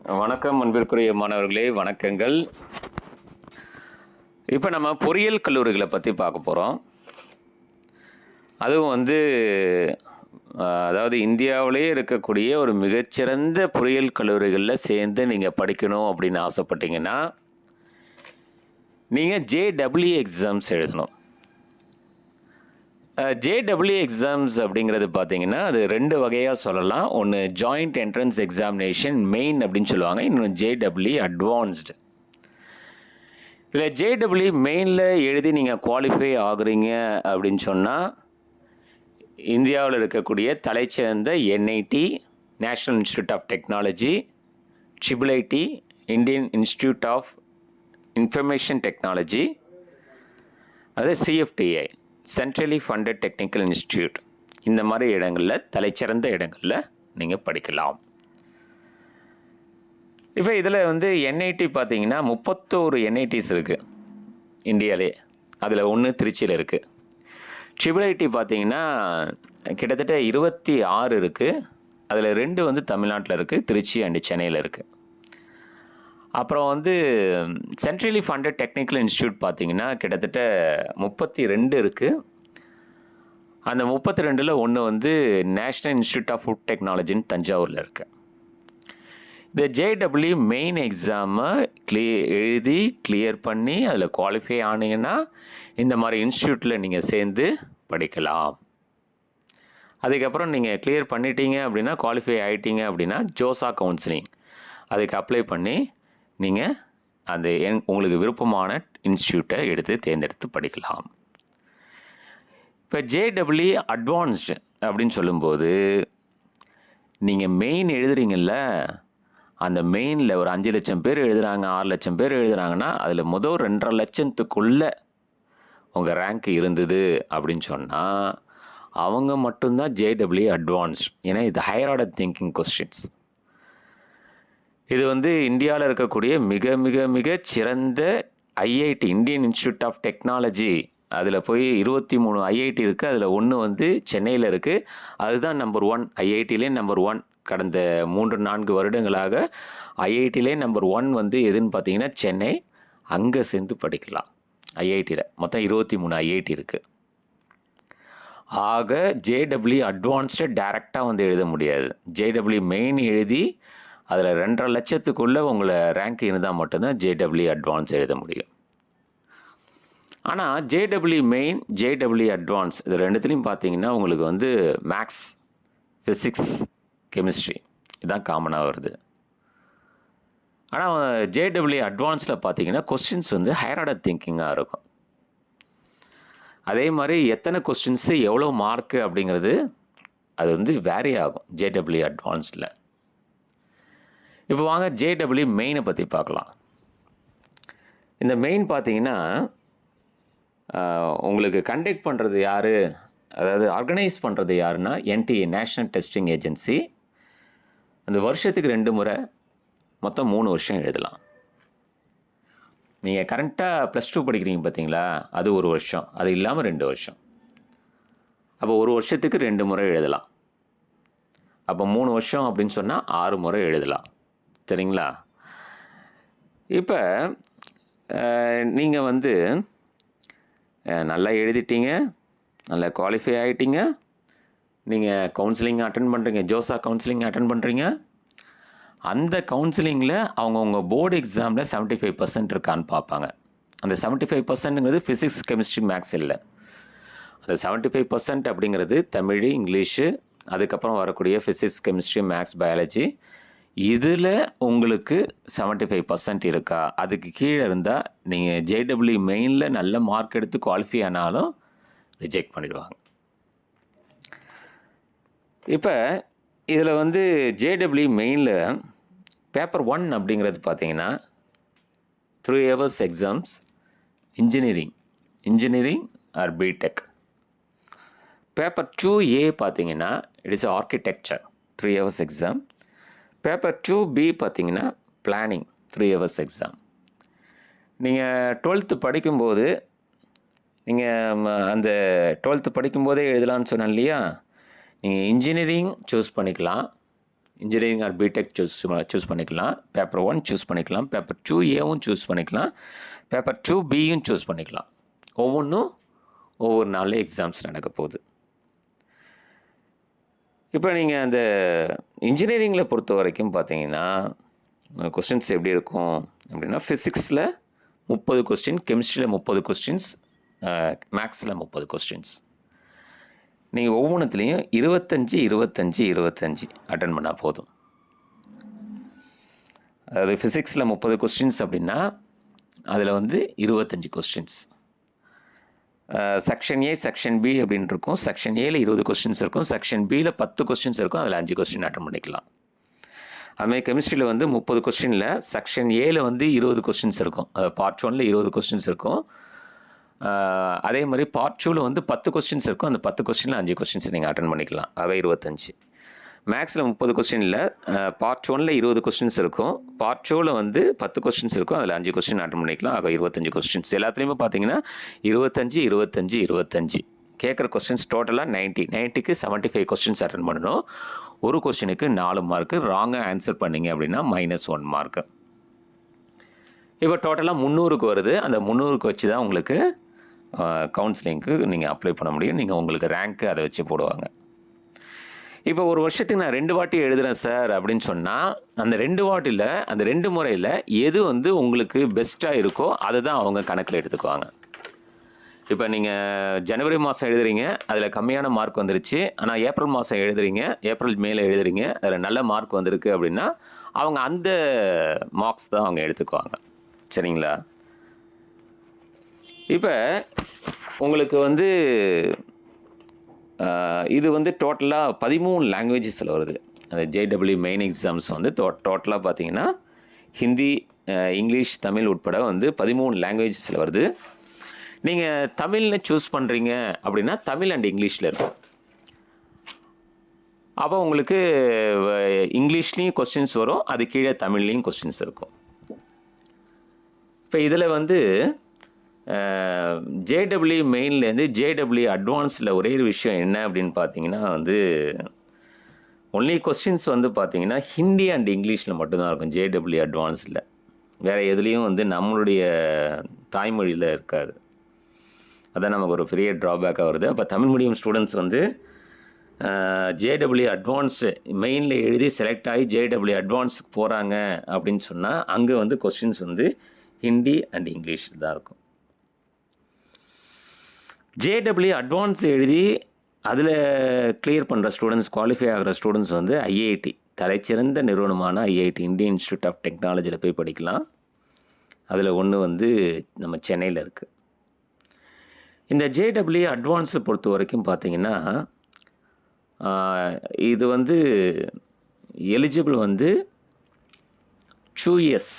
வணக்கம் அன்பிற்குரிய மாணவர்களே, வணக்கங்கள். இப்போ நம்ம பொறியியல் கல்லூரிகளை பற்றி பார்க்க போகிறோம். அதுவும் அதாவது இந்தியாவிலேயே இருக்கக்கூடிய ஒரு மிகச்சிறந்த பொறியியல் கல்லூரிகளில் சேர்ந்து நீங்கள் படிக்கணும் அப்படின்னு ஆசைப்பட்டீங்கன்னா நீங்கள் ஜேடபிள்யூ எக்ஸாம்ஸ் எழுதணும். ஜேடபிள்யூ எக்ஸாம்ஸ் அப்படிங்கிறது பார்த்தீங்கன்னா அது ரெண்டு வகையாக சொல்லலாம். ஒன்று ஜாயிண்ட் என்ட்ரன்ஸ் எக்ஸாமினேஷன் மெயின் அப்படின்னு சொல்லுவாங்க, இன்னொன்று ஜேடபிள்யூ அட்வான்ஸ்டு. இதில் ஜேடபிள்யூ மெயினில் எழுதி நீங்கள் குவாலிஃபை ஆகுறீங்க அப்படின்னு சொன்னால் இந்தியாவில் இருக்கக்கூடிய தலைச்சிறந்த NIT, national institute of technology, triple IT, Indian institute of information technology, அது CFTI, centrally funded technical institute, இந்த மாதிரி இடங்களில் தலைச்சிறந்த இடங்களில் நீங்கள் படிக்கலாம். இப்போ இதில் என்ஐடி பார்த்தீங்கன்னா 31 என்ஐடிஸ் இருக்குது இந்தியாவிலே. அதில் ஒன்று திருச்சியில் இருக்குது. ட்ரிபிள்-ஐடி பார்த்தீங்கன்னா கிட்டத்தட்ட 26 இருக்குது. அதில் 2 தமிழ்நாட்டில் இருக்குது, திருச்சி அண்டு சென்னையில் இருக்குது. அப்புறம் சென்ட்ரலி ஃபண்டட் டெக்னிக்கல் இன்ஸ்டியூட் பார்த்தீங்கன்னா கிட்டத்தட்ட 32 இருக்குது. அந்த 32ல் ஒன்று நேஷ்னல் இன்ஸ்டியூட் ஆஃப் ஃபுட் டெக்னாலஜின்னு தஞ்சாவூரில் இருக்குது. இந்த ஜேடபிள்யூ மெயின் எக்ஸாமை எழுதி கிளியர் பண்ணி அதில் குவாலிஃபை ஆனீங்கன்னா இந்த மாதிரி இன்ஸ்டியூட்டில் நீங்கள் சேர்ந்து படிக்கலாம். அதுக்கப்புறம் நீங்கள் கிளியர் பண்ணிட்டீங்க அப்படின்னா, குவாலிஃபை ஆகிட்டீங்க அப்படின்னா ஜோசா கவுன்சிலிங் அதுக்கு அப்ளை பண்ணி நீங்கள் அந்த உங்களுக்கு விருப்பமான இன்ஸ்டியூட்டை தேர்ந்தெடுத்து படிக்கலாம். இப்போ ஜேடபிள்யூ அட்வான்ஸ்டு அப்படின்னு சொல்லும்போது நீங்கள் மெயின் எழுதுறீங்கல்ல, அந்த மெயினில் ஒரு 5 லட்சம் பேர் எழுதுகிறாங்க, 6 லட்சம் பேர் எழுதுகிறாங்கன்னா அதில் 2.5 லட்சத்துக்குள்ளே உங்கள் ரேங்க் இருந்தது அப்படின்னு சொன்னால் அவங்க மட்டும்தான் ஜேடபிள்யூ அட்வான்ஸ்ட். ஏன்னா இது ஹையர் ஆர்டர் திங்கிங் கொஸ்டின்ஸ். இது இந்தியாவில் இருக்கக்கூடிய மிக மிக மிக சிறந்த IIT, Indian institute of technology, அதில் போய் 23 ஐஐடி இருக்குது. அதில் ஒன்று சென்னையில் இருக்குது. அதுதான் நம்பர் 1, ஐஐடியிலே நம்பர் 1. கடந்த 3-4 வருடங்களாக ஐஐடியிலே நம்பர் 1 எதுன்னு பார்த்தீங்கன்னா சென்னை. அங்கே சேர்ந்து படிக்கலாம். ஐஐடியில் மொத்தம் 23 ஐஐடி இருக்குது. ஆக ஜேடபிள்யூ அட்வான்ஸ்டை டைரெக்டாக எழுத முடியாது. ஜேடபிள்யூ மெயின் எழுதி அதில் 2.5 லட்சத்துக்குள்ளே உங்களை ரேங்க் இருந்தால் மட்டும்தான் ஜேடபிள்யூ அட்வான்ஸ் எழுத முடியும். ஆனால் ஜேடபிள்யூ மெயின், ஜேடபிள்யூ அட்வான்ஸ் இது ரெண்டுத்துலேயும் பார்த்தீங்கன்னா உங்களுக்கு மேக்ஸ், ஃபிசிக்ஸ், கெமிஸ்ட்ரி இதுதான் காமனாக வருது. ஆனால் ஜேடபிள்யூ அட்வான்ஸில் பார்த்தீங்கன்னா கொஸ்டின்ஸ் ஹையர் ஆர்டர் திங்கிங்காக இருக்கும். அதே மாதிரி எத்தனை கொஸ்டின்ஸு எவ்வளோ மார்க்கு அப்படிங்கிறது அது வேரி ஆகும் ஜேடபிள்யூ அட்வான்ஸில். இப்போ வாங்க ஜேடபிள்யூ மெயினை பற்றி பார்க்கலாம். இந்த மெயின் பார்த்தீங்கன்னா உங்களுக்கு கண்டக்ட் பண்ணுறது யார், அதாவது ஆர்கனைஸ் பண்ணுறது யாருன்னா என்டிஏ, நேஷ்னல் டெஸ்டிங் ஏஜென்சி. அந்த வருஷத்துக்கு 2 முறை மொத்தம் 3 வருஷம் எழுதலாம். நீங்கள் கரண்ட்டாக +2 படிக்கிறீங்க பார்த்தீங்களா, அது 1 வருஷம், அது இல்லாமல் 2 வருஷம். அப்போ 1 வருஷத்துக்கு 2 முறை எழுதலாம். அப்போ 3 வருஷம் அப்படின்னு சொன்னால் 6 முறை எழுதலாம். சரிங்களா? இப்போ நீங்கள் நல்லா எழுதிட்டீங்க, நல்லா குவாலிஃபை ஆகிட்டீங்க, நீங்கள் கவுன்சிலிங் அட்டன் பண்ணுறீங்க, ஜோசா கவுன்சிலிங் அட்டன் பண்ணுறீங்க. அந்த கவுன்சிலிங்கில் உங்கள் போர்டு எக்ஸாமில் 75% இருக்கான்னு பார்ப்பாங்க. அந்த 75%ங்கிறது ஃபிசிக்ஸ், கெமிஸ்ட்ரி, மேக்ஸ் இல்லை. அந்த 75% அப்படிங்கிறது தமிழ், இங்கிலீஷு, அதுக்கப்புறம் வரக்கூடிய ஃபிசிக்ஸ், கெமிஸ்ட்ரி, மேக்ஸ், பயாலஜி. இதில் உங்களுக்கு 75% இருக்கா? அதுக்கு கீழே இருந்தால் நீங்கள் ஜேடபிள்யூ மெயினில் நல்ல மார்க் எடுத்து குவாலிஃபை ஆனாலும் ரிஜெக்ட் பண்ணிடுவாங்க. இப்போ இதில் ஜேடபிள்யூ மெயினில் பேப்பர் 1 அப்படிங்கிறது பார்த்தீங்கன்னா 3 hours exams, engineering or BTech. Paper 2A பார்த்தீங்கன்னா it is architecture, 3 hours exam. Paper 2B பார்த்தீங்கன்னா பிளானிங், 3 hours எக்ஸாம். நீங்கள் 12th படிக்கும்போது நீங்கள் அந்த 12th படிக்கும்போதே எழுதலான்னு சொன்னேன் இல்லையா, நீங்கள் இன்ஜினியரிங் சூஸ் பண்ணிக்கலாம், இன்ஜினியரிங் ஆர் பிடெக் சூஸ் பண்ணிக்கலாம். பேப்பர் 1 சூஸ் பண்ணிக்கலாம். பேப்பர் 2A சூஸ் பண்ணிக்கலாம். பேப்பர் 2Bயும் சூஸ் பண்ணிக்கலாம். ஒவ்வொன்றும் ஒவ்வொரு நாளில் எக்ஸாம்ஸ் நடக்க போகுது. இப்போ நீங்கள் அந்த இன்ஜினியரிங்கில் பொறுத்த வரைக்கும் பார்த்தீங்கன்னா கொஸ்டின்ஸ் எப்படி இருக்கும் அப்படின்னா, ஃபிசிக்ஸில் 30 கொஸ்டின், கெமிஸ்ட்ரியில் 30 கொஸ்டின்ஸ், மேக்ஸில் 30 கொஸ்டின்ஸ். நீங்கள் ஒவ்வொன்றுத்துலேயும் 25 அட்டன் பண்ணால் போதும். அதாவது ஃபிசிக்ஸில் 30 கொஸ்டின்ஸ் அப்படின்னா அதில் வந்து 25 questions. Section A, section B அப்படின்னு இருக்கும். செக்ஷன் ஏல 20 கொஸ்டின்ஸ் இருக்கும். செக்ஷன் பியில் 10 கொஸ்டின்ஸ் இருக்கும். அதில் 5 கொஸ்டின் அட்டன் பண்ணிக்கலாம். அதுமாதிரி கெமிஸ்ட்ரியில் வந்து 30 கொஸ்டினில் செக்ஷன் ஏல வந்து 20 கொஸ்டின்ஸ் இருக்கும். பார்ட் 1ல் 20 கொஸ்டின்ஸ் இருக்கும். அதே மாதிரி பார்ட் 2வில் வந்து 10 கொஸ்டின்ஸ் இருக்கும். அந்த 10 கொஸ்டினில் 5 கொஸ்டின்ஸ் நீங்கள் அட்டன் பண்ணிக்கலாம். ஆக 25. மேக்ஸில் 30 கொஸ்டினில் பார்ட் 1ல் 20 கொஸ்டின்ஸ் இருக்கும். பார்ட் 2வில் வந்து 10 கொஸ்டின்ஸ் இருக்கும். அதில் 5 கொஸ்டின் அட்டன் பண்ணிக்கலாம். ஆக 25 கொஸ்டின்ஸ். எல்லாத்துலேயுமே பார்த்தீங்கன்னா 25 கேட்குற கொஸ்டின்ஸ் டோட்டலாக 90க்கு 75 கொஸ்டின்ஸ் அட்டன் பண்ணணும். ஒரு கொஸ்டினுக்கு 4 மார்க்கு. ராங்காக ஆன்சர் பண்ணிங்க அப்படின்னா -1 மார்க்கு. இப்போ டோட்டலாக 300க்கு வருது. அந்த 300க்கு வச்சு தான் உங்களுக்கு கவுன்சிலிங்க்கு நீங்கள் அப்ளை பண்ண முடியும். நீங்கள் உங்களுக்கு ரேங்க்கு அதை வச்சு போடுவாங்க. இப்போ ஒரு வருஷத்துக்கு நான் 2 வாட்டி எழுதுகிறேன் சார் அப்படின்னு சொன்னால், அந்த 2 வாட்டியில் அந்த 2 முறையில் எது வந்து உங்களுக்கு பெஸ்ட்டாக இருக்கோ அதை தான் அவங்க கணக்கில் எடுத்துக்குவாங்க. இப்போ நீங்கள் ஜனவரி மாதம் எழுதுறீங்க, அதில் கம்மியான மார்க் வந்துருச்சு. ஆனால் ஏப்ரல் மாதம் எழுதுறீங்க, ஏப்ரல் மேலே எழுதுறீங்க, அதில் நல்ல மார்க் வந்திருக்கு அப்படின்னா அவங்க அந்த மார்க்ஸ் தான் அவங்க எடுத்துக்குவாங்க. சரிங்களா? இப்போ உங்களுக்கு வந்து இது வந்து டோட்டலாக 13 லாங்குவேஜஸில் வருது. அந்த JEE மெயின் எக்ஸாம்ஸ் வந்து டோட்டலாக பார்த்தீங்கன்னா ஹிந்தி, இங்கிலீஷ், தமிழ் உட்பட வந்து 13 லாங்குவேஜஸில் வருது. நீங்கள் தமிழில் சூஸ் பண்ணுறீங்க அப்படின்னா தமிழ் அண்ட் இங்கிலீஷில் இருக்கும். அப்போ உங்களுக்கு இங்கிலீஷ்லேயும் கொஸ்டின்ஸ் வரும், அது கீழே தமிழ்லேயும் கொஸ்டின்ஸ் இருக்கும். இப்போ இதில் வந்து JEE மெயின்லேருந்து JEE அட்வான்ஸில் ஒரே ஒரு விஷயம் என்ன அப்படின்னு பார்த்தீங்கன்னா வந்து ஒன்லி கொஸ்டின்ஸ் வந்து பார்த்தீங்கன்னா ஹிந்தி அண்ட் இங்கிலீஷில் மட்டும்தான் இருக்கும் JEE அட்வான்ஸில். வேறு எதுலேயும் வந்து நம்மளுடைய தாய்மொழியில் இருக்காது. அதான் நமக்கு ஒரு பெரிய ட்ராபேக்காக வருது. அப்போ தமிழ் மீடியம் ஸ்டூடெண்ட்ஸ் வந்து JEE அட்வான்ஸு மெயினில் எழுதி செலக்ட் ஆகி JEE அட்வான்ஸுக்கு போகிறாங்க அப்படின்னு சொன்னால் அங்கே வந்து கொஸ்டின்ஸ் வந்து ஹிந்தி அண்ட் இங்கிலீஷில் தான் இருக்கும். JEE அட்வான்ஸ் எழுதி அதில் கிளியர் பண்ணுற ஸ்டூடெண்ட்ஸ், குவாலிஃபை ஆகிற ஸ்டூடெண்ட்ஸ் வந்து IIT, தலைச்சிறந்த நிறுவனமான IIT, இந்தியன் இன்ஸ்டியூட் ஆஃப் டெக்னாலஜியில் போய் படிக்கலாம். அதில் ஒன்று வந்து நம்ம சென்னையில் இருக்குது. இந்த JEE அட்வான்ஸை பொறுத்த வரைக்கும் பார்த்தீங்கன்னா இது வந்து எலிஜிபிள் வந்து 2 years.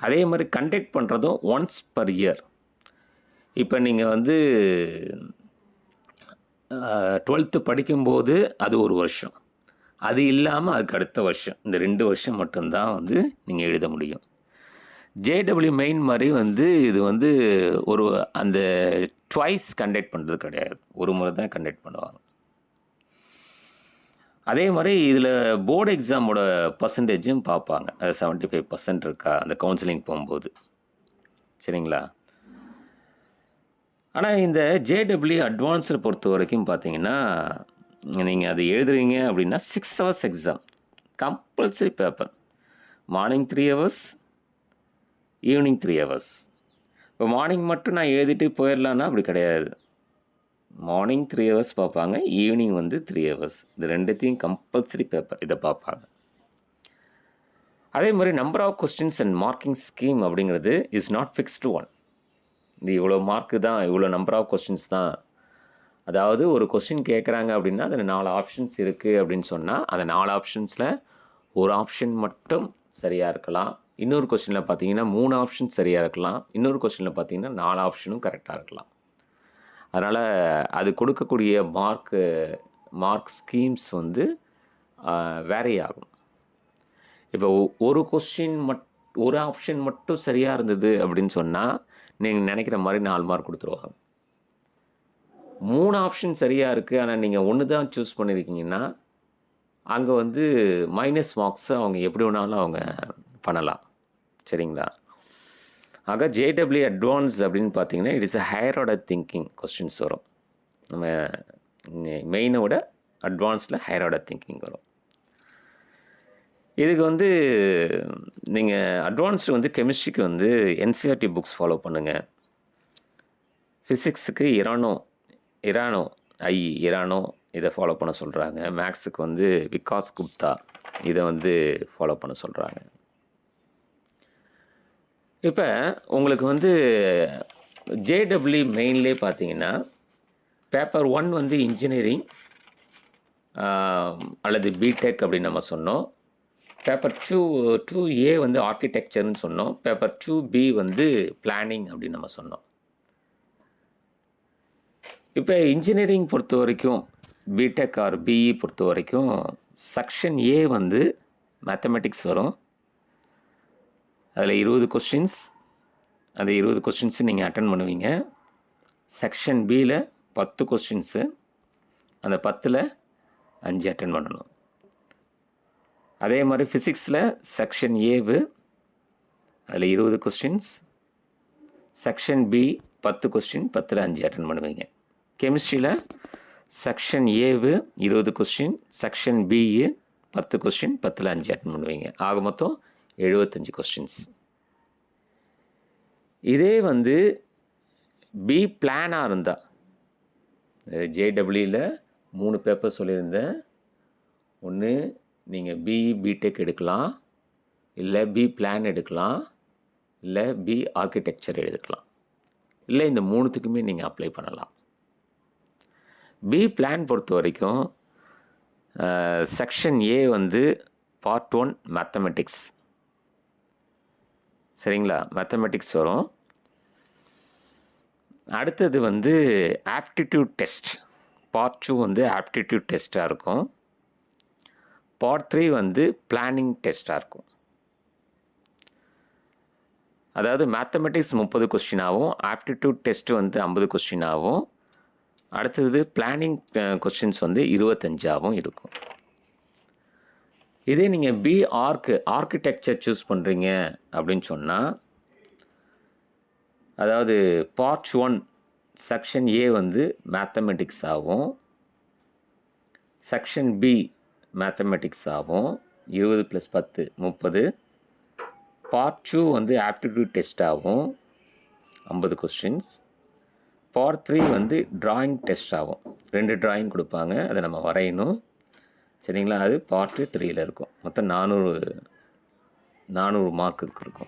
அதே மாதிரி கண்டக்ட் பண்ணுறதும் ஒன்ஸ் பர் இயர். இப்போ நீங்கள் வந்து 12th படிக்கும்போது அது ஒரு வருஷம், அது இல்லாமல் அதுக்கு அடுத்த வருஷம், இந்த 2 வருஷம் மட்டும்தான் வந்து நீங்கள் எழுத முடியும். JEE மெயின் மாதிரி வந்து இது வந்து ஒரு அந்த ட்வைஸ் கண்டக்ட் பண்ணுறது கிடையாது, ஒரு முறை தான் கண்டக்ட் பண்ணுவாங்க. அதே மாதிரி இதில் போர்டு எக்ஸாமோட பர்சன்டேஜும் பார்ப்பாங்க. அது 75% இருக்கா அந்த கவுன்சிலிங் போகும்போது. சரிங்களா? ஆனால் இந்த JEE அட்வான்ஸில் பொறுத்த வரைக்கும் பார்த்தீங்கன்னா நீங்கள் அது எழுதுறீங்க அப்படின்னா 6 hours exam, compulsory paper. Morning 3 hours, evening 3 hours. இப்போ மார்னிங் மட்டும் நான் எழுதிட்டு போயிடலான்னா அப்படி கிடையாது. மார்னிங் 3 hours பார்ப்பாங்க, ஈவினிங் வந்து 3 hours. இது ரெண்டுத்தையும் கம்பல்சரி பேப்பர் இதை பார்ப்பாங்க. அதே மாதிரி number of questions and marking scheme அப்படிங்கிறது இஸ் நாட் ஃபிக்ஸ்டு ஒன். இது இவ்வளோ மார்க்கு தான், இவ்வளோ நம்பர் ஆஃப் கொஸ்டின்ஸ் தான். அதாவது ஒரு கொஸ்டின் கேட்குறாங்க அப்படின்னா அதில் 4 ஆப்ஷன்ஸ் இருக்குது அப்படின்னு சொன்னால் அந்த 4 ஆப்ஷன்ஸில் ஒரு ஆப்ஷன் மட்டும் சரியாக இருக்கலாம். இன்னொரு கொஸ்டினில் பார்த்தீங்கன்னா 3 ஆப்ஷன் சரியாக இருக்கலாம். இன்னொரு கொஸ்டினில் பார்த்தீங்கன்னா 4 ஆப்ஷனும் கரெக்டாக இருக்கலாம். அதனால் அது கொடுக்கக்கூடிய மார்க் ஸ்கீம்ஸ் வந்து வேரி ஆகும். இப்போ ஒரு கொஸ்டின் ஒரு ஆப்ஷன் மட்டும் சரியாக இருந்தது அப்படின்னு சொன்னால் நீங்கள் நினைக்கிற மாதிரி 4 மார்க் கொடுத்துருவாங்க. 3 ஆப்ஷன் சரியாக இருக்குது ஆனால் நீங்கள் ஒன்று தான் சூஸ் பண்ணியிருக்கீங்கன்னா அங்கே வந்து மைனஸ் மார்க்ஸை அவங்க எப்படி வேணாலும் அவங்க பண்ணலாம். சரிங்களா? ஆக ஜேடபிள்யூ அட்வான்ஸ் அப்படின்னு பார்த்தீங்கன்னா it is a higher order thinking questions வரும். நம்ம மெயினை விட அட்வான்ஸில் ஹையர் ஆர்டர் திங்கிங் வரும். இதுக்கு வந்து நீங்கள் அட்வான்ஸ்டு வந்து கெமிஸ்ட்ரிக்கு வந்து என்சிஆர்டி புக்ஸ் ஃபாலோ பண்ணுங்கள். ஃபிசிக்ஸுக்கு இரானோ இதை ஃபாலோ பண்ண சொல்கிறாங்க. மேக்ஸுக்கு வந்து விகாஸ் குப்தா இதை வந்து ஃபாலோ பண்ண சொல்கிறாங்க. இப்போ உங்களுக்கு வந்து ஜேடபிள்யூ மெயின்லேயே பார்த்தீங்கன்னா பேப்பர் 1 வந்து இன்ஜினியரிங் அல்லது பிடெக் அப்படின்னு நம்ம சொன்னோம். பேப்பர் 2A வந்து ஆர்கிடெக்சர்னு சொன்னோம். பேப்பர் 2B வந்து பிளானிங் அப்படின்னு நம்ம சொன்னோம். இப்போ இன்ஜினியரிங் பொறுத்த வரைக்கும் பிடெக் ஆர் பிஇ பொறுத்த வரைக்கும் செக்ஷன் ஏ வந்து மேத்தமெட்டிக்ஸ் வரும். அதில் 20 கொஸ்டின்ஸ். அந்த 20 கொஸ்டின்ஸு நீங்கள் அட்டன் பண்ணுவீங்க. செக்ஷன் பியில் 10 கொஸ்டின்ஸு. அந்த 10ல் 5 அட்டன் பண்ணணும். அதே மாதிரி ஃபிசிக்ஸில் செக்ஷன் ஏவு அதில் 20 கொஸ்டின்ஸ். செக்ஷன் பி 10 கொஸ்டின், 10ல் 5 அட்டன் பண்ணுவீங்க. கெமிஸ்ட்ரியில் செக்ஷன் ஏவு 20 கொஸ்டின், செக்ஷன் பிஇ 10 கொஸ்டின், 10ல் 5 அட்டன் பண்ணுவீங்க. ஆக மொத்தம் 75 கொஸ்டின்ஸ். இதே வந்து பி பிளானாக இருந்தால் ஜேடபிள்யூவில் 3 பேப்பர் சொல்லியிருந்தேன். ஒன்று நீங்கள் பிஇ பிடெக் எடுக்கலாம், இல்லை பி பிளான் எடுக்கலாம், இல்லை பி ஆர்கிடெக்சர் எடுக்கலாம், இல்லை இந்த 3த்துக்குமே நீங்கள் அப்ளை பண்ணலாம். பி பிளான் பொறுத்த வரைக்கும் செக்ஷன் ஏ வந்து பார்ட் 1 மேத்தமெட்டிக்ஸ். சரிங்களா? மேத்தமெட்டிக்ஸ் வரும். அடுத்தது வந்து ஆப்டிடியூட் டெஸ்ட். பார்ட் 2 வந்து ஆப்டிடியூட் டெஸ்ட்டாக இருக்கும். பார்ட் 3 வந்து பிளானிங் டெஸ்ட்டாக இருக்கும். அதாவது மேத்தமெட்டிக்ஸ் 30 கொஸ்டினாகவும், ஆப்டிடியூட் டெஸ்ட் வந்து 50 கொஸ்டினாகவும், அடுத்தது பிளானிங் கொஸ்டின்ஸ் வந்து 25ஆகவும் இருக்கும். இதே நீங்கள் பி ஆர்கிடெக்சர் சூஸ் பண்ணுறீங்க அப்படின்னு சொன்னால், அதாவது பார்ட் 1 செக்ஷன் ஏ வந்து மேத்தமெட்டிக்ஸ் ஆகும், செக்ஷன் பி மேத்தமெட்டிக்ஸ் ஆகும், 20 + 10 30. பார்ட் 2 வந்து ஆப்டிடியூட் டெஸ்ட் ஆகும், 50 கொஸ்டின்ஸ். பார்ட் 3 வந்து டிராயிங் டெஸ்ட் ஆகும். 2 டிராயிங் கொடுப்பாங்க, அதை நம்ம வரையணும். சரிங்களா? அது பார்ட் 3ல் இருக்கும். மொத்தம் 400 மார்க்குக்கு இருக்கும்.